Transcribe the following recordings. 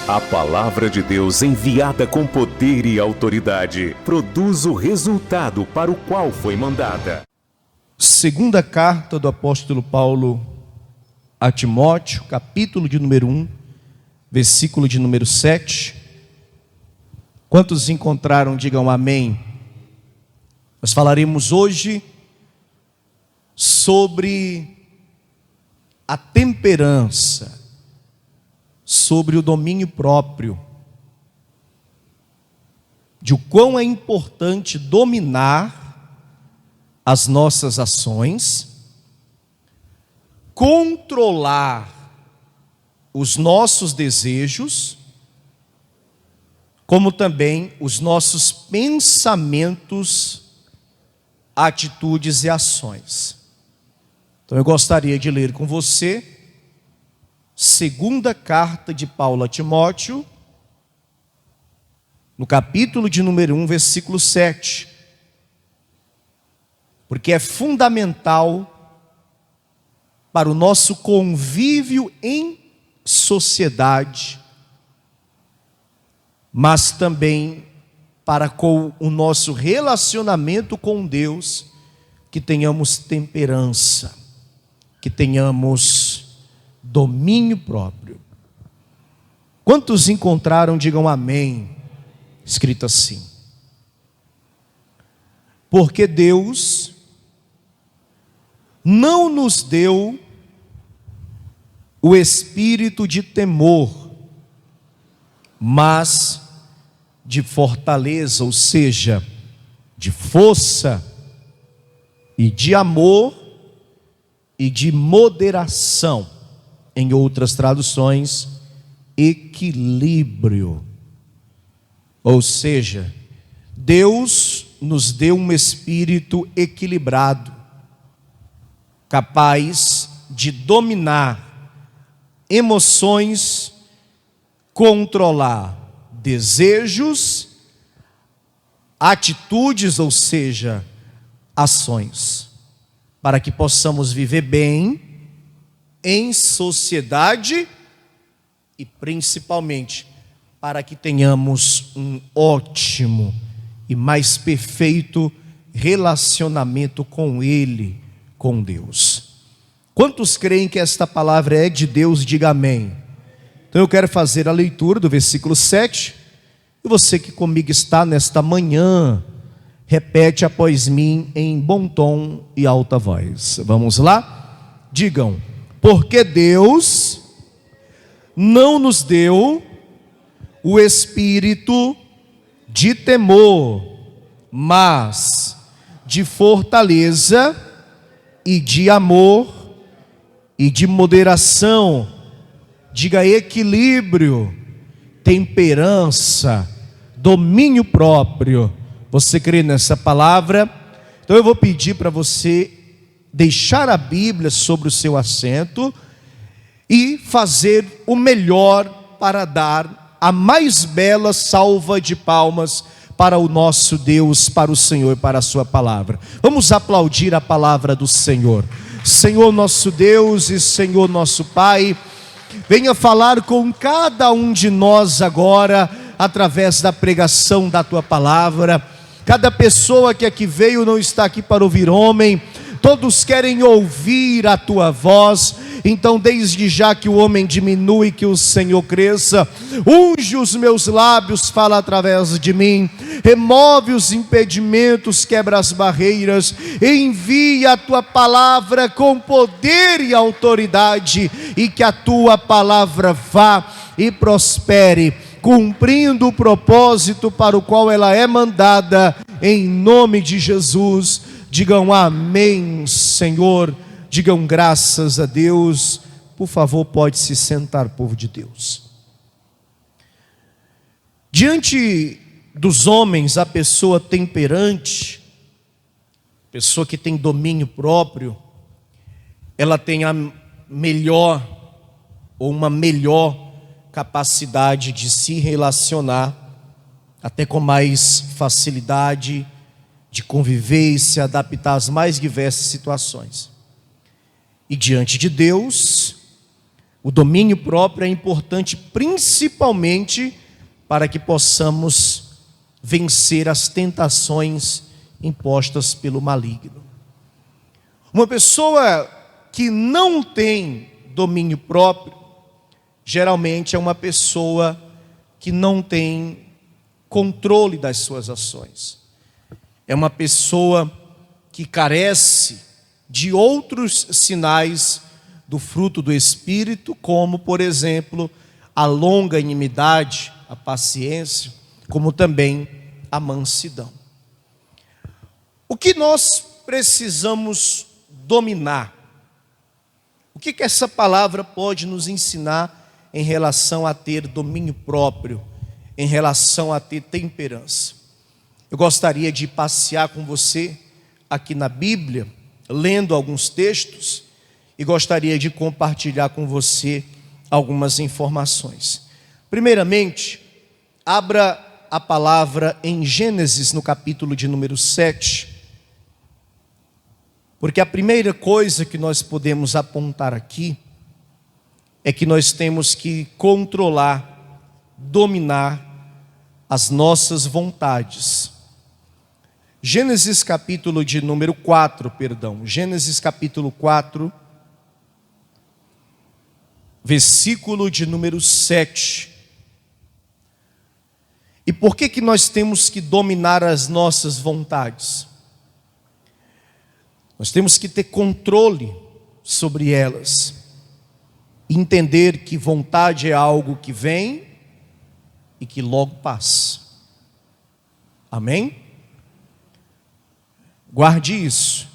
A palavra de Deus, enviada com poder e autoridade, produz o resultado para o qual foi mandada. Segunda carta do apóstolo Paulo a Timóteo, capítulo de número 1, versículo de número 7. Quantos encontraram, digam amém. Nós falaremos hoje sobre a temperança, sobre o domínio próprio, de o quão é importante dominar as nossas ações, controlar os nossos desejos, como também os nossos pensamentos, atitudes e ações. Então eu gostaria de ler com você segunda carta de Paulo a Timóteo, no capítulo de número 1, versículo 7. Porque é fundamental para o nosso convívio em sociedade, mas também para com o nosso relacionamento com Deus, que tenhamos temperança, que tenhamos domínio próprio. Quantos encontraram, digam amém. Escrito assim: porque Deus não nos deu o espírito de temor, mas de fortaleza, ou seja, de força e de amor e de moderação. Em outras traduções, equilíbrio. Ou seja, Deus nos deu um espírito equilibrado, capaz de dominar emoções, controlar desejos, atitudes, ou seja, ações, para que possamos viver bem em sociedade e principalmente para que tenhamos um ótimo e mais perfeito relacionamento com Ele, com Deus. Quantos creem que esta palavra é de Deus? Diga amém. Então eu quero fazer a leitura do versículo 7, e você que comigo está nesta manhã, repete após mim em bom tom e alta voz. Vamos lá? Digam: porque Deus não nos deu o espírito de temor, mas de fortaleza e de amor e de moderação. Diga equilíbrio, temperança, domínio próprio. Você crê nessa palavra? Então eu vou pedir para você deixar a Bíblia sobre o seu assento e fazer o melhor para dar a mais bela salva de palmas para o nosso Deus, para o Senhor, para a sua palavra. Vamos aplaudir a palavra do Senhor. Senhor nosso Deus e Senhor nosso Pai, venha falar com cada um de nós agora, através da pregação da tua palavra. Cada pessoa que aqui veio não está aqui para ouvir homem, todos querem ouvir a tua voz. Então desde já que o homem diminui e que o Senhor cresça. Unge os meus lábios, fala através de mim, remove os impedimentos, quebra as barreiras, envia a tua palavra com poder e autoridade, e que a tua palavra vá e prospere, cumprindo o propósito para o qual ela é mandada, em nome de Jesus. Digam amém, Senhor. Digam graças a Deus. Por favor, pode se sentar, povo de Deus. Diante dos homens, a pessoa temperante, pessoa que tem domínio próprio, ela tem a melhor ou uma melhor capacidade de se relacionar, até com mais facilidade, de conviver e se adaptar às mais diversas situações. E diante de Deus, O domínio próprio é importante principalmente para que possamos vencer as tentações impostas pelo maligno. Uma pessoa que não tem domínio próprio, geralmente é uma pessoa que não tem controle das suas ações. É uma pessoa que carece de outros sinais do fruto do Espírito, como, por exemplo, a longanimidade, a paciência, como também a mansidão. O que nós precisamos dominar? O que essa palavra pode nos ensinar em relação a ter domínio próprio, em relação a ter temperança? Eu gostaria de passear com você aqui na Bíblia, lendo alguns textos, e gostaria de compartilhar com você algumas informações. Primeiramente, abra a palavra em Gênesis, no capítulo de número 7, porque a primeira coisa que nós podemos apontar aqui é que nós temos que controlar, dominar as nossas vontades. Gênesis capítulo de número 4, Gênesis capítulo 4, versículo de número 7. E por que nós temos que dominar as nossas vontades? Nós temos que ter controle sobre elas. Entender que vontade é algo que vem e que logo passa. Amém? Guarde isso.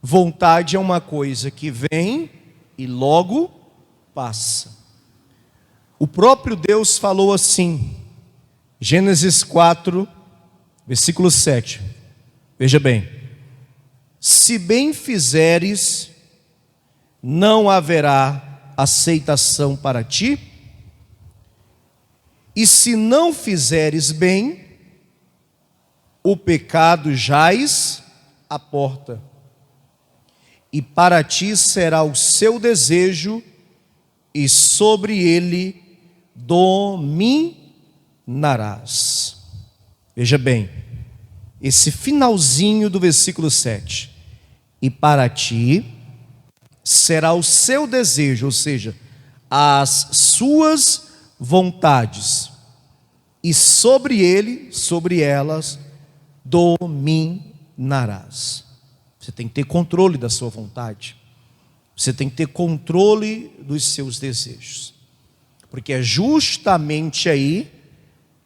Vontade é uma coisa que vem e logo passa. O próprio Deus falou assim, Gênesis 4, versículo 7. Veja bem. Se bem fizeres, não haverá aceitação para ti, e se não fizeres bem, o pecado jaz à porta, e para ti será o seu desejo, e sobre ele dominarás. Veja bem, esse finalzinho do versículo 7. E para ti será o seu desejo, ou seja, as suas vontades, e sobre ele, sobre elas, dominarás. Você tem que ter controle da sua vontade. Você tem que ter controle dos seus desejos. Porque é justamente aí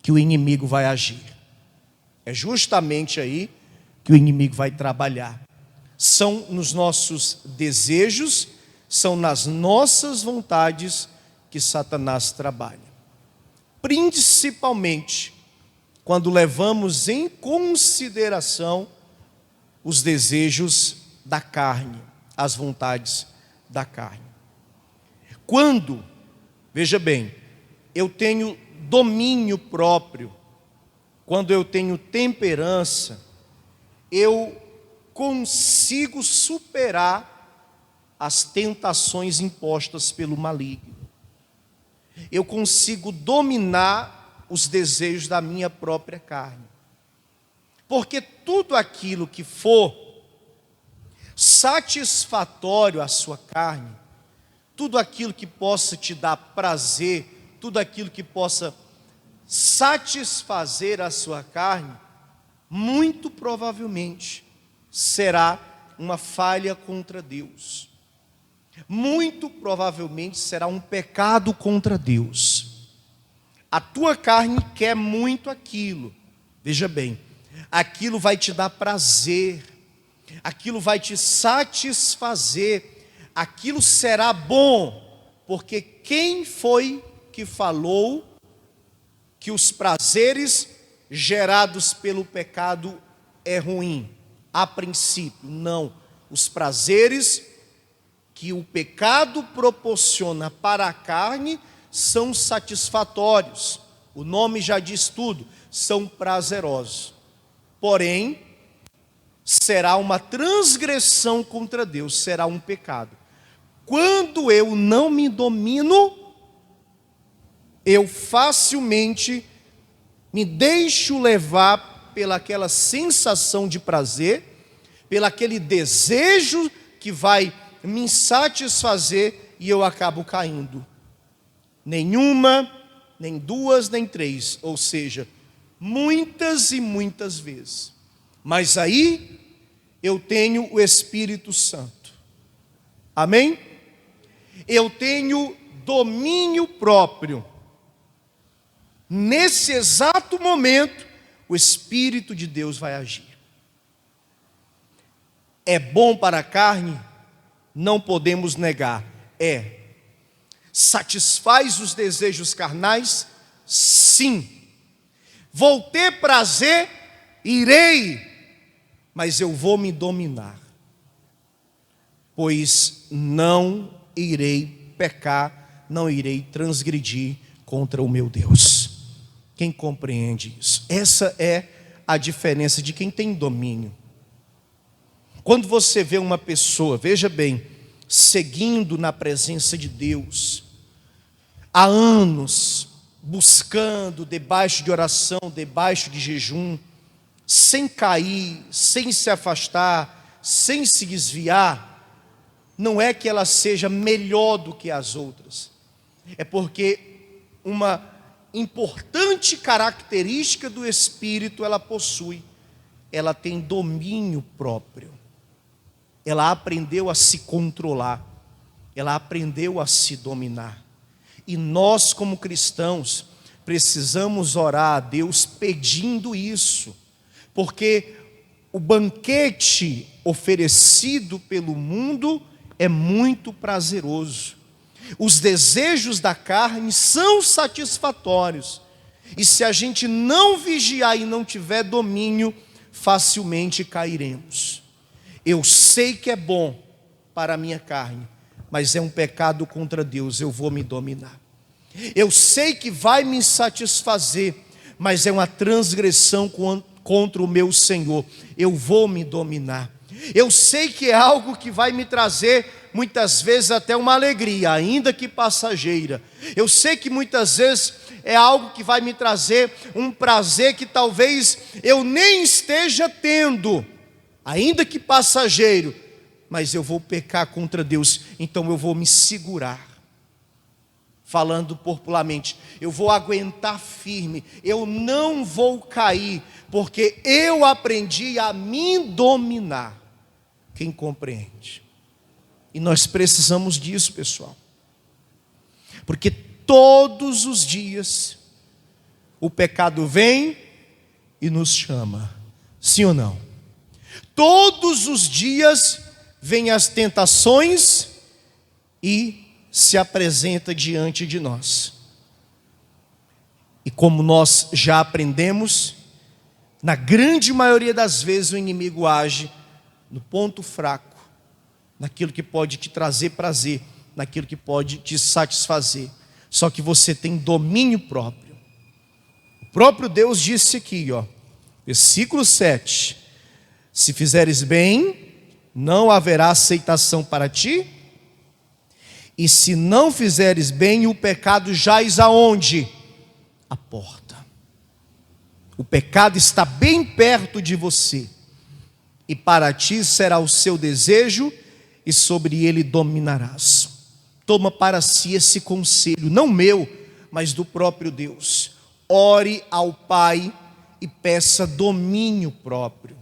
que o inimigo vai agir. É justamente aí que o inimigo vai trabalhar. São nos nossos desejos, são nas nossas vontades que Satanás trabalha. Principalmente quando levamos em consideração os desejos da carne, as vontades da carne. Quando, veja bem, eu tenho domínio próprio, quando eu tenho temperança, eu consigo superar as tentações impostas pelo maligno. Eu consigo dominar os desejos da minha própria carne. Porque tudo aquilo que for satisfatório à sua carne, tudo aquilo que possa te dar prazer, tudo aquilo que possa satisfazer a sua carne, muito provavelmente será uma falha contra Deus. Muito provavelmente será um pecado contra Deus. A tua carne quer muito aquilo. Veja bem, aquilo vai te dar prazer, aquilo vai te satisfazer, aquilo será bom, porque quem foi que falou que os prazeres gerados pelo pecado é ruim? A princípio, não. Os prazeres que o pecado proporciona para a carne são satisfatórios. O nome já diz tudo, são prazerosos. Porém, será uma transgressão contra Deus, será um pecado. quando eu não me domino, eu facilmente me deixo levar pelaquela sensação de prazer, pelaquele desejo que vai me satisfazer e eu acabo caindo. Nenhuma, nem duas, nem três, ou seja, muitas e muitas vezes. Mas aí eu tenho o Espírito Santo. Amém? Eu tenho domínio próprio. Nesse exato momento, o Espírito de Deus vai agir. É bom para a carne? Não podemos negar. É. Satisfaz os desejos carnais? Sim. Vou ter prazer? Irei. Mas eu vou me dominar. Pois não irei pecar, não irei transgredir contra o meu Deus. Quem compreende isso? Essa é a diferença de quem tem domínio. Quando você vê uma pessoa, veja bem, seguindo na presença de Deus, há anos, buscando, debaixo de oração, debaixo de jejum, sem cair, sem se afastar, sem se desviar, não é que ela seja melhor do que as outras, é porque uma importante característica do Espírito ela possui, ela tem domínio próprio, ela aprendeu a se controlar, ela aprendeu a se dominar. E nós como cristãos precisamos orar a Deus pedindo isso, porque o banquete oferecido pelo mundo é muito prazeroso. Os desejos da carne são satisfatórios. E se a gente não vigiar e não tiver domínio, facilmente cairemos. Eu sei que é bom para a minha carne, mas é um pecado contra Deus, eu vou me dominar. Eu sei que vai me satisfazer, mas é uma transgressão contra o meu Senhor, eu vou me dominar. Eu sei que é algo que vai me trazer muitas vezes até uma alegria, ainda que passageira. Eu sei que muitas vezes é algo que vai me trazer um prazer que talvez eu nem esteja tendo, ainda que passageiro, mas eu vou pecar contra Deus, então eu vou me segurar. Falando popularmente, eu vou aguentar firme, eu não vou cair, porque eu aprendi a me dominar. Quem compreende? E nós precisamos disso, pessoal, porque todos os dias o pecado vem e nos chama, sim ou não? Todos os dias vêm as tentações e se apresenta diante de nós. E como nós já aprendemos, na grande maioria das vezes o inimigo age no ponto fraco, naquilo que pode te trazer prazer, naquilo que pode te satisfazer. Só que você tem domínio próprio. O próprio Deus disse aqui, versículo 7: se fizeres bem, não haverá aceitação para ti, e se não fizeres bem, o pecado jaz aonde? À porta. O pecado está bem perto de você, e para ti será o seu desejo, e sobre ele dominarás. Toma para si esse conselho, não meu, mas do próprio Deus. Ore ao Pai e peça domínio próprio.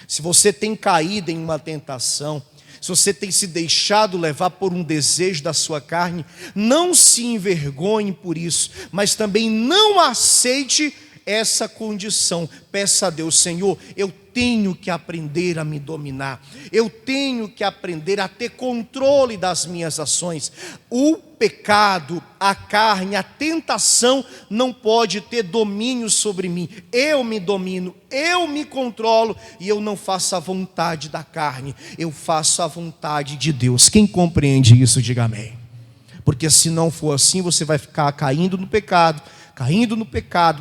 Se você tem caído em uma tentação, se você tem se deixado levar por um desejo da sua carne, não se envergonhe por isso, mas também não aceite essa condição. Peça a Deus: Senhor, eu tenho que aprender a me dominar, eu tenho que aprender a ter controle das minhas ações. O pecado, a carne, a tentação não pode ter domínio sobre mim. Eu me domino, eu me controlo, e eu não faço a vontade da carne, eu faço a vontade de Deus. Quem compreende isso, diga amém. Porque se não for assim, você vai ficar caindo no pecado,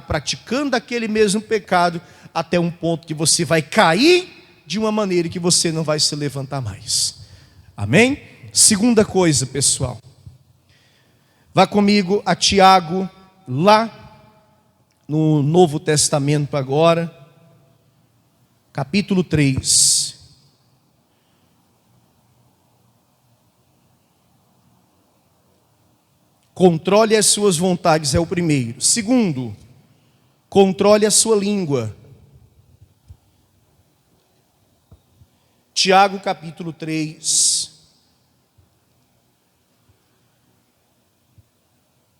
praticando aquele mesmo pecado, até um ponto que você vai cair de uma maneira que você não vai se levantar mais. Amém? Segunda coisa, pessoal. Vá comigo a Tiago, lá no Novo Testamento agora, capítulo 3. Controle as suas vontades é o primeiro. Segundo, controle a sua língua. Tiago capítulo 3.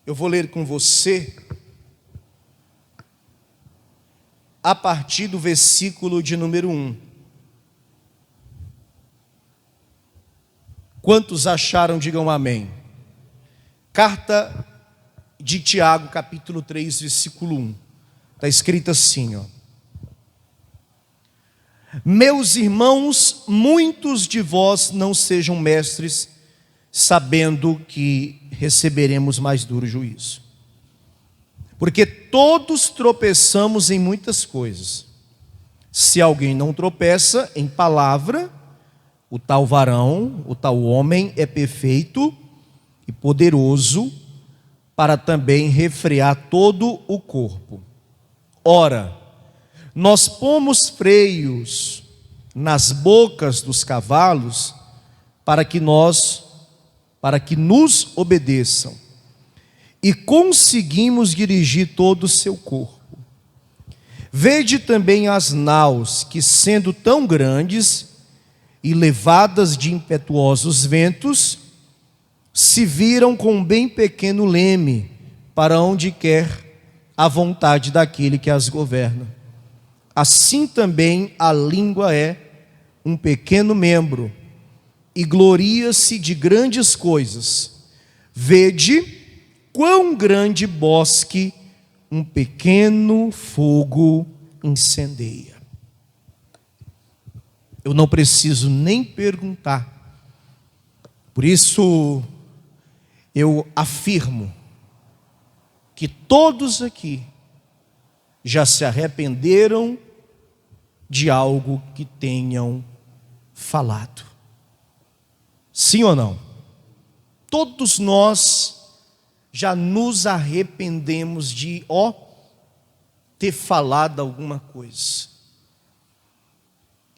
Eu vou ler com você a partir do versículo de número 1. Quantos acharam, digam amém. Carta de Tiago, capítulo 3, versículo 1. Está escrito assim, ó. Meus irmãos, muitos de vós não sejam mestres, sabendo que receberemos mais duro juízo. Porque todos tropeçamos em muitas coisas. Se alguém não tropeça em palavra, o tal varão, o tal homem é perfeito e poderoso para também refrear todo o corpo. Ora, nós pomos freios nas bocas dos cavalos para que nos obedeçam, e conseguimos dirigir todo o seu corpo. Vede também as naus, que sendo tão grandes e levadas de impetuosos ventos, se viram com um bem pequeno leme, para onde quer a vontade daquele que as governa. Assim também a língua é um pequeno membro, e gloria-se de grandes coisas. Vede quão grande bosque um pequeno fogo incendeia. Eu não preciso nem perguntar. Por isso, eu afirmo que todos aqui já se arrependeram de algo que tenham falado. Sim ou não? Todos nós já nos arrependemos de ter falado alguma coisa.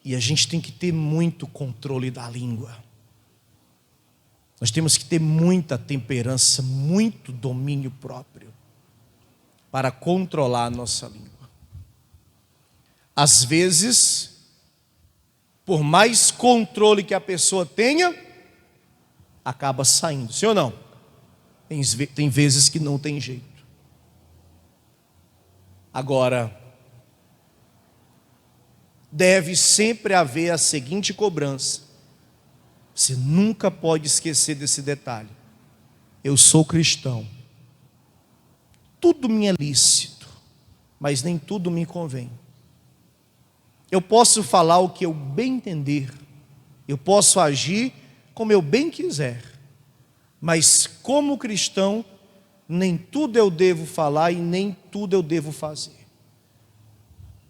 E a gente tem que ter muito controle da língua. Nós temos que ter muita temperança, muito domínio próprio para controlar a nossa língua. Às vezes, por mais controle que a pessoa tenha, acaba saindo, sim ou não? Tem vezes que não tem jeito. Agora, deve sempre haver a seguinte cobrança. Você nunca pode esquecer desse detalhe. Eu sou cristão. Tudo me é lícito, mas nem tudo me convém. Eu posso falar o que eu bem entender. Eu posso agir como eu bem quiser. Mas como cristão, nem tudo eu devo falar e nem tudo eu devo fazer.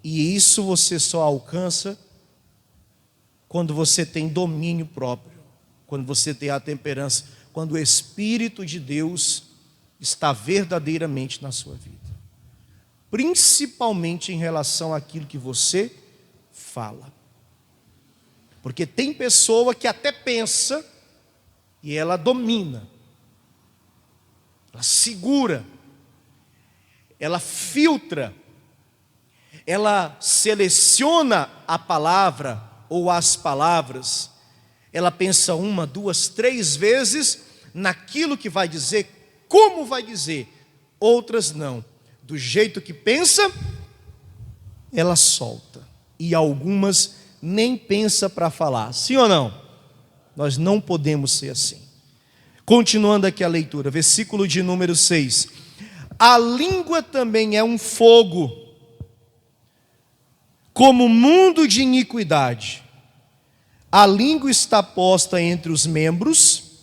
E isso você só alcança quando você tem domínio próprio, quando você tem a temperança, quando o Espírito de Deus está verdadeiramente na sua vida. Principalmente em relação àquilo que você fala. Porque tem pessoa que até pensa e ela domina, ela segura, ela filtra, ela seleciona a palavra ou as palavras, ela pensa 1, 2, 3 vezes naquilo que vai dizer, como vai dizer. Outras não, do jeito que pensa, ela solta, e algumas nem pensa para falar, sim ou não? Nós não podemos ser assim. Continuando aqui a leitura, versículo de número 6. A língua também é um fogo, como mundo de iniquidade. A língua está posta entre os membros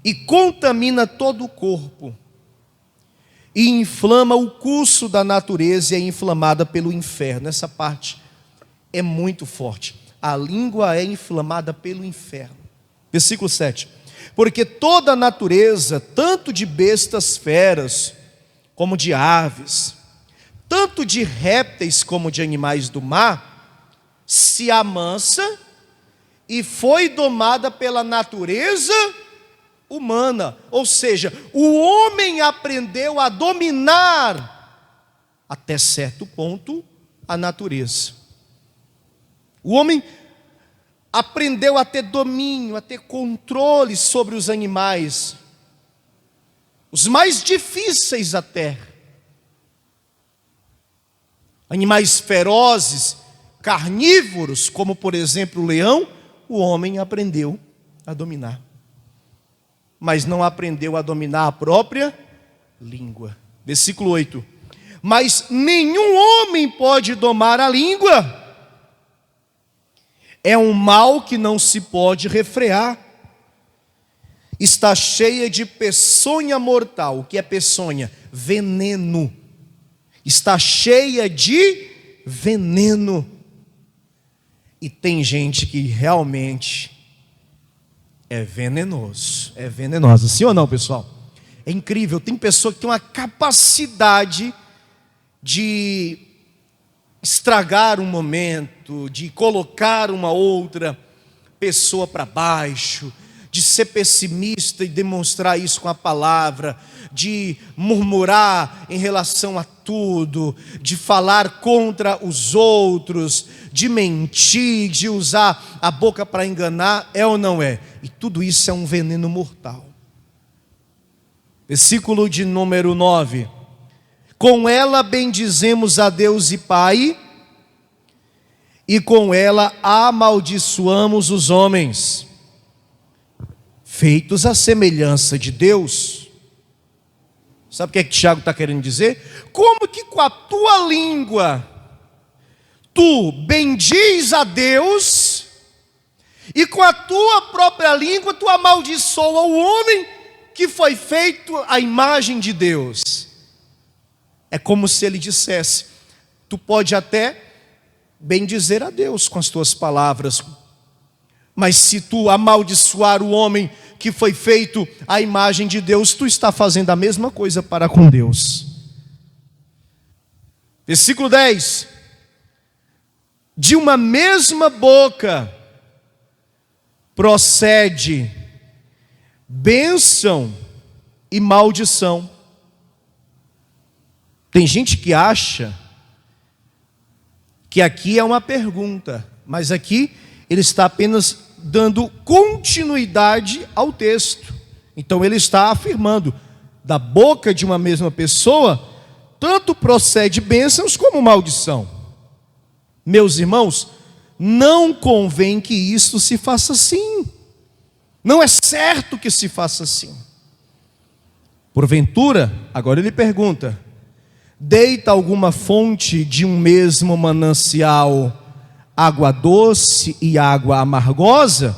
e contamina todo o corpo, e inflama o curso da natureza e é inflamada pelo inferno. Essa parte é muito forte. A língua é inflamada pelo inferno. Versículo 7. Porque toda a natureza, tanto de bestas feras, como de aves, tanto de répteis como de animais do mar, se amansa e foi domada pela natureza humana. Ou seja, o homem aprendeu a dominar, até certo ponto, a natureza. O homem aprendeu a ter domínio, a ter controle sobre os animais, os mais difíceis até. Animais ferozes, carnívoros, como por exemplo o leão, o homem aprendeu a dominar. Mas não aprendeu a dominar a própria língua. Versículo 8. Mas nenhum homem pode domar a língua. É um mal que não se pode refrear. Está cheia de peçonha mortal. O que é peçonha? Veneno. Está cheia de veneno. E tem gente que realmente é venenoso. É venenosa. Sim ou não, pessoal? É incrível. Tem pessoa que tem uma capacidade de estragar um momento, de colocar uma outra pessoa para baixo, de ser pessimista e demonstrar isso com a palavra, de murmurar em relação a tudo, de falar contra os outros, de mentir, de usar a boca para enganar, é ou não é? E tudo isso é um veneno mortal. Versículo de número 9. Com ela bendizemos a Deus e Pai, e com ela amaldiçoamos os homens, feitos à semelhança de Deus. Sabe o que Tiago está querendo dizer? Como que com a tua língua tu bendiz a Deus, e com a tua própria língua tu amaldiçoa o homem que foi feito à imagem de Deus? É como se ele dissesse: tu pode até bendizer a Deus com as tuas palavras, mas se tu amaldiçoar o homem que foi feito à imagem de Deus, tu está fazendo a mesma coisa para com Deus. Versículo 10. De uma mesma boca procede bênção e maldição. Tem gente que acha que aqui é uma pergunta, mas aqui ele está apenas dando continuidade ao texto. Então ele está afirmando: da boca de uma mesma pessoa, tanto procede bênçãos como maldição. Meus irmãos, não convém que isto se faça assim. Não é certo que se faça assim. Porventura, agora ele pergunta: deita alguma fonte de um mesmo manancial água doce e água amargosa?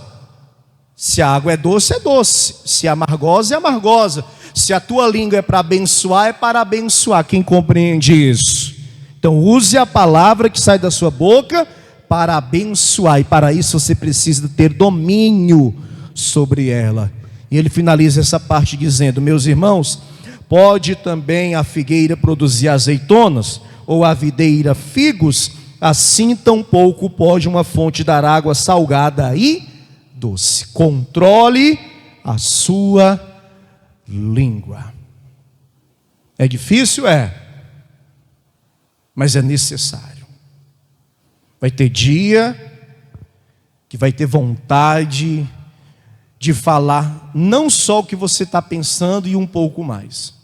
Se a água é doce, é doce. Se é amargosa, é amargosa. Se a tua língua é para abençoar, é para abençoar. Quem compreende isso? Então use a palavra que sai da sua boca para abençoar. E para isso você precisa ter domínio sobre ela. E ele finaliza essa parte dizendo: meus irmãos, pode também a figueira produzir azeitonas, ou a videira figos? Assim tampouco pode uma fonte dar água salgada e doce. Controle a sua língua. É difícil? É. Mas é necessário. Vai ter dia que vai ter vontade de falar não só o que você está pensando e um pouco mais.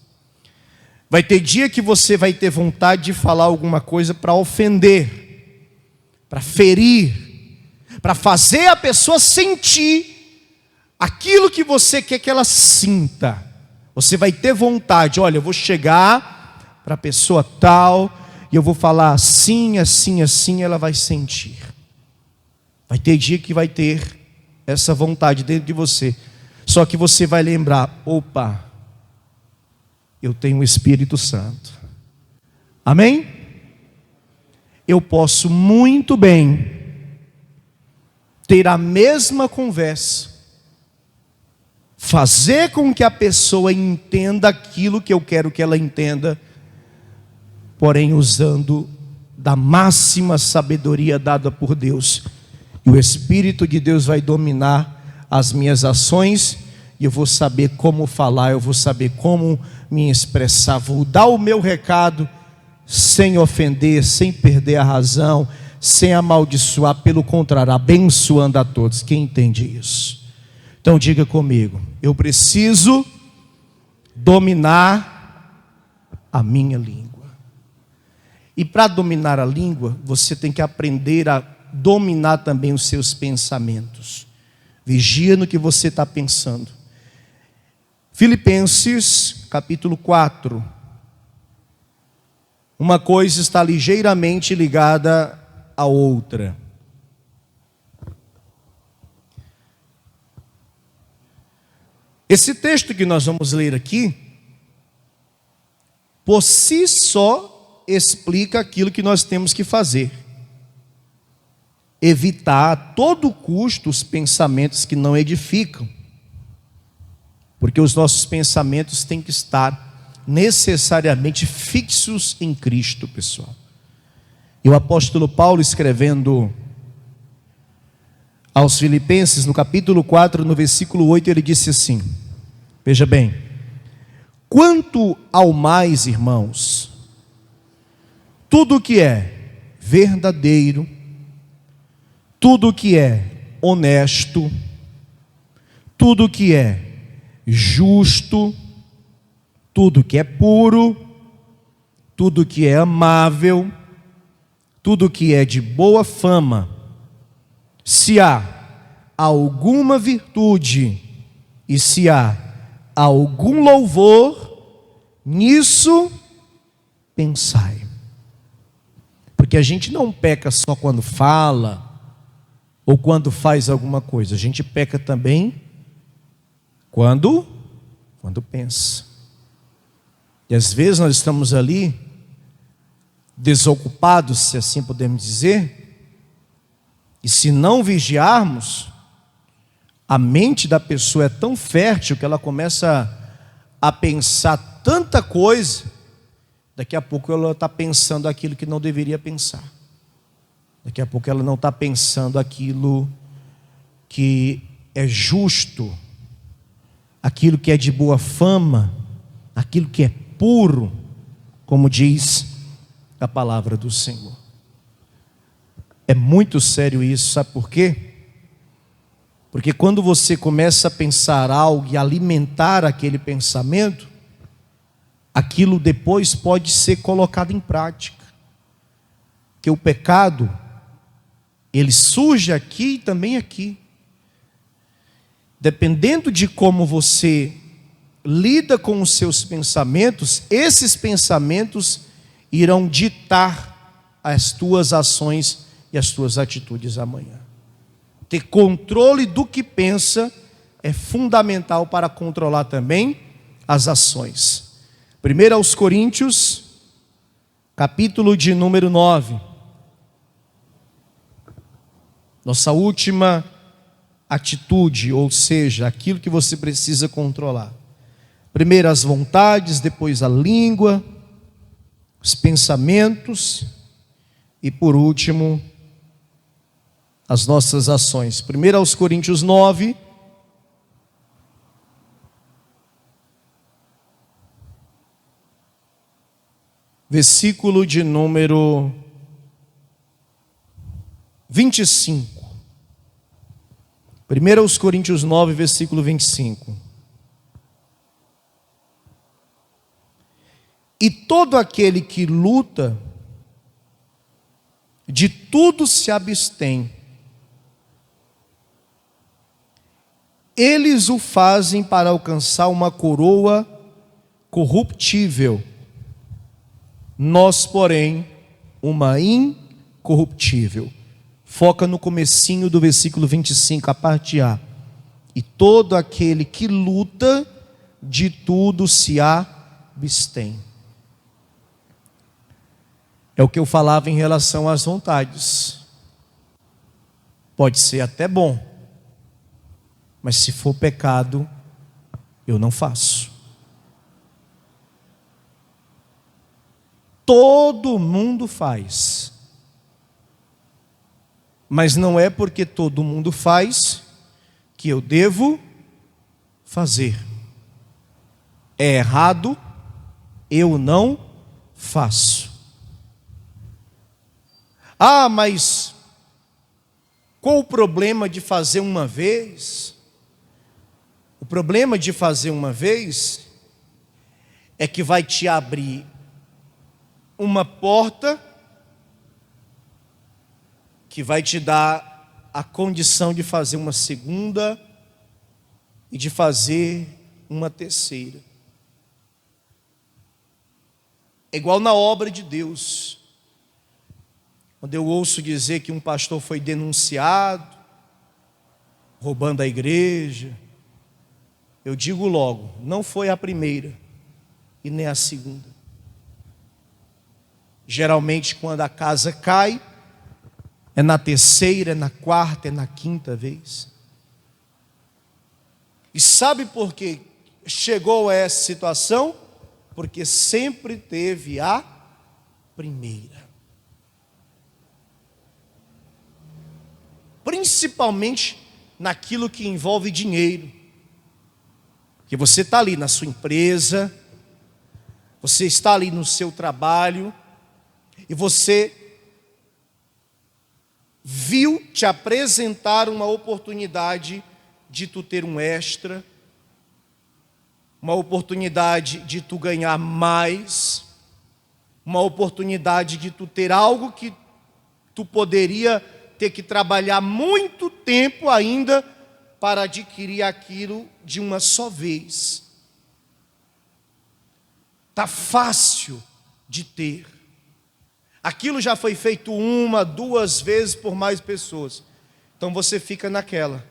Vai ter dia que você vai ter vontade de falar alguma coisa para ofender, para ferir, para fazer a pessoa sentir aquilo que você quer que ela sinta. Você vai ter vontade: olha, eu vou chegar para a pessoa tal e eu vou falar assim, assim, assim, ela vai sentir. Vai ter dia que vai ter essa vontade dentro de você. Só que você vai lembrar: opa, eu tenho o Espírito Santo. Amém? Eu posso muito bem ter a mesma conversa fazer com que a pessoa entenda aquilo que eu quero que ela entenda, porém usando da máxima sabedoria dada por Deus. E o Espírito de Deus vai dominar as minhas ações, e eu vou saber como falar, eu vou saber como me expressar, vou dar o meu recado sem ofender, sem perder a razão, sem amaldiçoar, pelo contrário, abençoando a todos. Quem entende isso? Então diga comigo: eu preciso dominar a minha língua. E para dominar a língua, você tem que aprender a dominar também os seus pensamentos. Vigia no que você está pensando. Filipenses capítulo 4. Uma coisa está ligeiramente ligada à outra. Esse texto que nós vamos ler aqui, por si só, explica aquilo que nós temos que fazer. Evitar a todo custo os pensamentos que não edificam. Porque os nossos pensamentos têm que estar necessariamente fixos em Cristo, pessoal. E o apóstolo Paulo, escrevendo aos Filipenses, no capítulo 4, no versículo 8, ele disse assim, veja bem: quanto ao mais, irmãos, tudo que é verdadeiro, tudo que é honesto, tudo que é justo, tudo que é puro, tudo que é amável, tudo que é de boa fama, se há alguma virtude e se há algum louvor, nisso pensai. Porque a gente não peca só quando fala ou quando faz alguma coisa, a gente peca também quando pensa. E às vezes nós estamos ali desocupados, se assim podemos dizer, e se não vigiarmos, a mente da pessoa é tão fértil que ela começa a pensar tanta coisa, daqui a pouco ela está pensando aquilo que não deveria pensar. Daqui a pouco ela não está pensando aquilo que é justo, aquilo que é de boa fama, aquilo que é puro, como diz a palavra do Senhor. É muito sério isso, sabe por quê? Porque quando você começa a pensar algo e alimentar aquele pensamento, aquilo depois pode ser colocado em prática. Porque o pecado, ele surge aqui e também aqui. Dependendo de como você lida com os seus pensamentos, esses pensamentos irão ditar as tuas ações e as tuas atitudes amanhã. Ter controle do que pensa é fundamental para controlar também as ações. 1 aos Coríntios, capítulo de número 9. Nossa última atitude, ou seja, aquilo que você precisa controlar. Primeiro as vontades, depois a língua, os pensamentos e por último as nossas ações. 1 aos Coríntios 9, versículo de número 25. 1 aos Coríntios 9, versículo 25. E todo aquele que luta, de tudo se abstém. Eles o fazem para alcançar uma coroa corruptível. Nós, porém, uma incorruptível. Foca no comecinho do versículo 25, a parte A. E todo aquele que luta, de tudo se abstém. É o que eu falava em relação às vontades. Pode ser até bom, mas se for pecado, eu não faço. Todo mundo faz. Mas não é porque todo mundo faz que eu devo fazer. É errado, eu não faço. Ah, mas qual o problema de fazer uma vez? O problema de fazer uma vez é que vai te abrir uma porta que vai te dar a condição de fazer uma segunda e de fazer uma terceira. É igual na obra de Deus. Quando eu ouço dizer que um pastor foi denunciado, roubando a igreja, eu digo logo, não foi a primeira e nem a segunda. Geralmente quando a casa cai, é na terceira, é na quarta, é na quinta vez. E sabe por que chegou a essa situação? Porque sempre teve a primeira. Principalmente naquilo que envolve dinheiro. Que você está ali na sua empresa, você está ali no seu trabalho, e você viu te apresentar uma oportunidade de tu ter um extra, uma oportunidade de tu ganhar mais, uma oportunidade de tu ter algo que tu poderia ter que trabalhar muito tempo ainda para adquirir aquilo de uma só vez. Está fácil de ter. Aquilo já foi feito uma, duas vezes por mais pessoas. Então você fica naquela.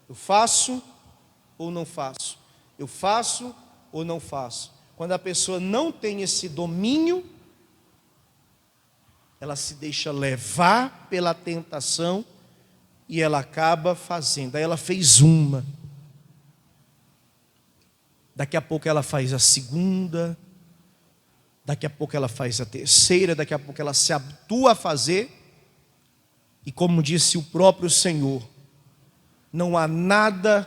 Eu faço ou não faço? Eu faço ou não faço? Quando a pessoa não tem esse domínio, ela se deixa levar pela tentação e ela acaba fazendo. Aí ela fez uma. Daqui a pouco ela faz a segunda. Daqui a pouco ela faz a terceira, daqui a pouco ela se habitua a fazer. E como disse o próprio Senhor, não há nada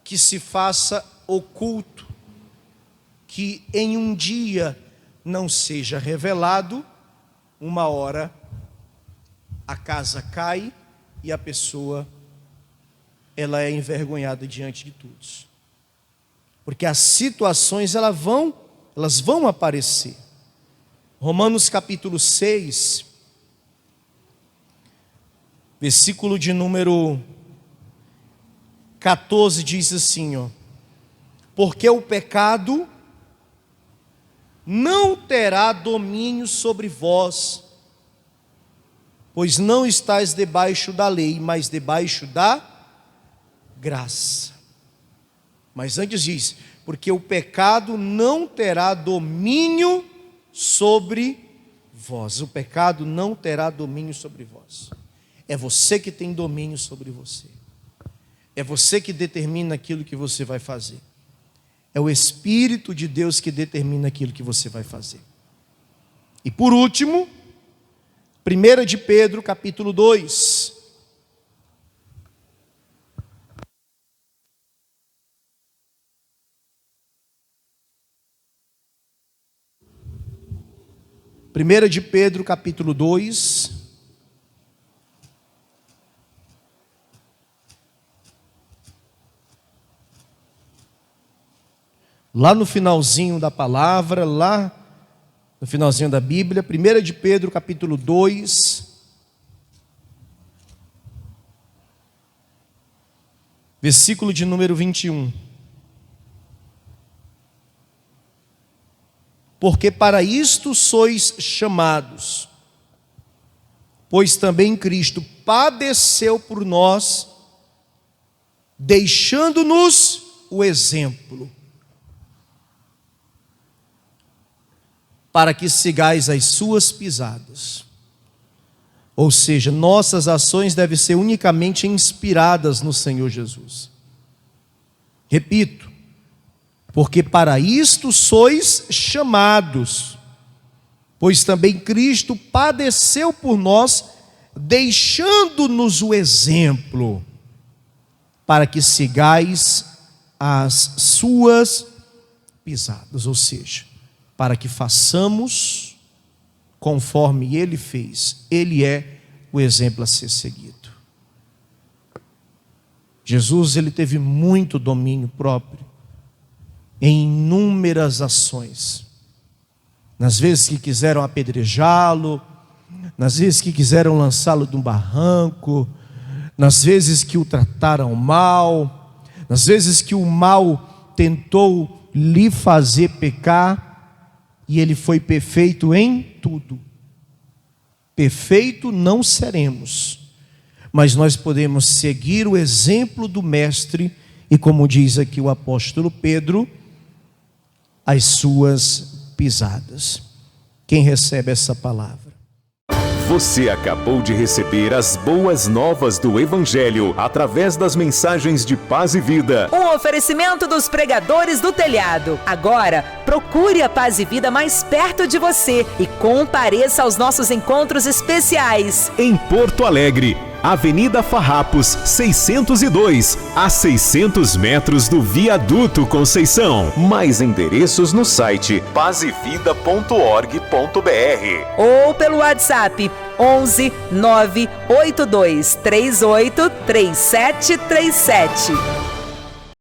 que se faça oculto, que em um dia não seja revelado. Uma hora a casa cai e a pessoa, ela é envergonhada diante de todos. Porque as situações elas vão aparecer. Romanos capítulo 6, versículo de número 14 diz assim, ó: porque o pecado não terá domínio sobre vós, pois não estáis debaixo da lei, mas debaixo da graça. Mas antes diz, porque o pecado não terá domínio sobre vós. O pecado não terá domínio sobre vós. É você que tem domínio sobre você. É você que determina aquilo que você vai fazer. É o Espírito de Deus que determina aquilo que você vai fazer. E por último, 1 de Pedro capítulo 2. Primeira de Pedro, capítulo 2. Lá no finalzinho da palavra, lá no finalzinho da Bíblia, 1 de Pedro, capítulo 2, versículo de número 21. Porque para isto sois chamados, pois também Cristo padeceu por nós, deixando-nos o exemplo, para que sigais as suas pisadas. Ou seja, nossas ações devem ser unicamente inspiradas no Senhor Jesus. Repito, porque para isto sois chamados, pois também Cristo padeceu por nós, deixando-nos o exemplo, para que sigais as suas pisadas, ou seja, para que façamos conforme ele fez. Ele é o exemplo a ser seguido. Jesus, ele teve muito domínio próprio em inúmeras ações. Nas vezes que quiseram apedrejá-lo, nas vezes que quiseram lançá-lo de um barranco, nas vezes que o trataram mal, nas vezes que o mal tentou lhe fazer pecar, e ele foi perfeito em tudo. Perfeito não seremos, mas nós podemos seguir o exemplo do Mestre, e como diz aqui o apóstolo Pedro, as suas pisadas. Quem recebe essa palavra? Você acabou de receber as boas novas do Evangelho através das mensagens de Paz e Vida. Um oferecimento dos pregadores do telhado. Agora, procure a Paz e Vida mais perto de você e compareça aos nossos encontros especiais. Em Porto Alegre, Avenida Farrapos, 602, a 600 metros do Viaduto Conceição. Mais endereços no site pazevida.org.br ou pelo WhatsApp 11 982 38 3737.